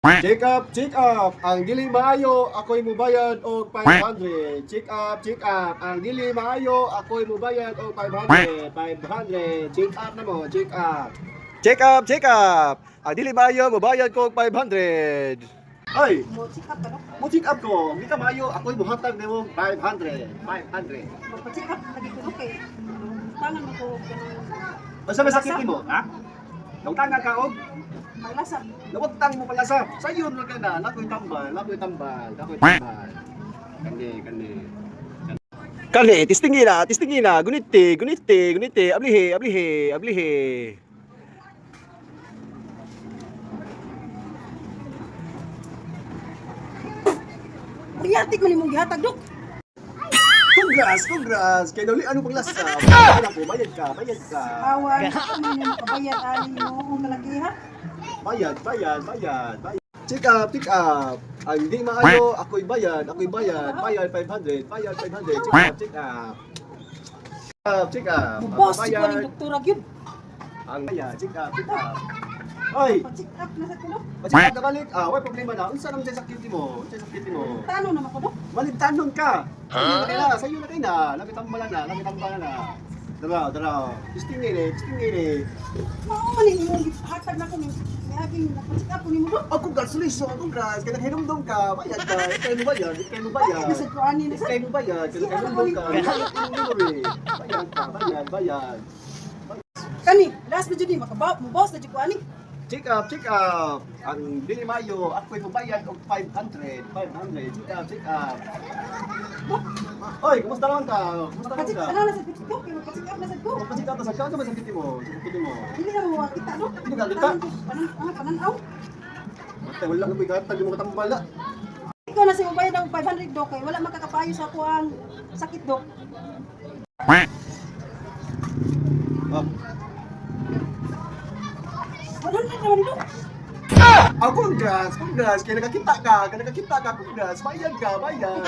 Check up, check up. Ang dili maayo, ako'y mubayad og 500. Check up, ang dili maayo, ako'y mubayad og 500. 500. Check up na mo, check up. Check up, check up. Ang dili maayo, mubayad ko og 500. Ay, Mo check up ka no? mo check up ko. Hindi ka maayo, ako'y buhatag nimo 500. 500. Magpa-check up lagi ko okay. Tangan mo ko kanang Basta masakit nimo, ha? Nangtanga ka og maglasab. nawagtang mo pala sa sayon na ka na, nakoy tambal. Kani, tistingin na, guniti, ablihe. Riyati ko nimong gihatag dok. Congrats. Kaya dali, ano pang lasa? Bayad ka. Awan, kami nimo kabayad ani mo kung kalakihan. Bayad. Check up. Ang hindi maayo, ako'y bayad. Bayad 500. Check up. Check up. Boss, Ang si ko ning doktora gyud. Ang bayad, check up. Ay, Pa-check up na sa kuno. check up na balik. Way problema na. Unsa nang sakit mo? Tano naman ko dok. Malintanon ka. Sa'yo na kayo na. Lapit tambalan na. Dara. Tistingin eh. Mao man ni imong gihatag na ko ni aging napa-check up ko nimo dok. Congratulations. Kaya naghinumdum ka. Bayad ka. Ikay mo bayad. Bayad na sa ko ani na sa. Ikay mo bayad. Kaya naghinumdum ka. Bayad. Kani, last na jud ni makabaw, mo boss na jud ko ani. Check up. Ang dili mayo, ako'y mabayad og 500. Check up. Oy, kumusta naman ka? Maka-check ano na sa dok, maka-check up na sa dok. Check up sa kanya, sa sakit mo. Dili na mo kita dok. Dili ka kita? Pananaw. Mata, wala ka bigatan, di mo katambala. Ikaw na sa bayad ng 500 dok kay wala makakapayo sa ako ang sakit dok. Ah. Wala na naman dok. Congrats. Kaya nakakita ka. Congrats. Bayad ka. Bayad.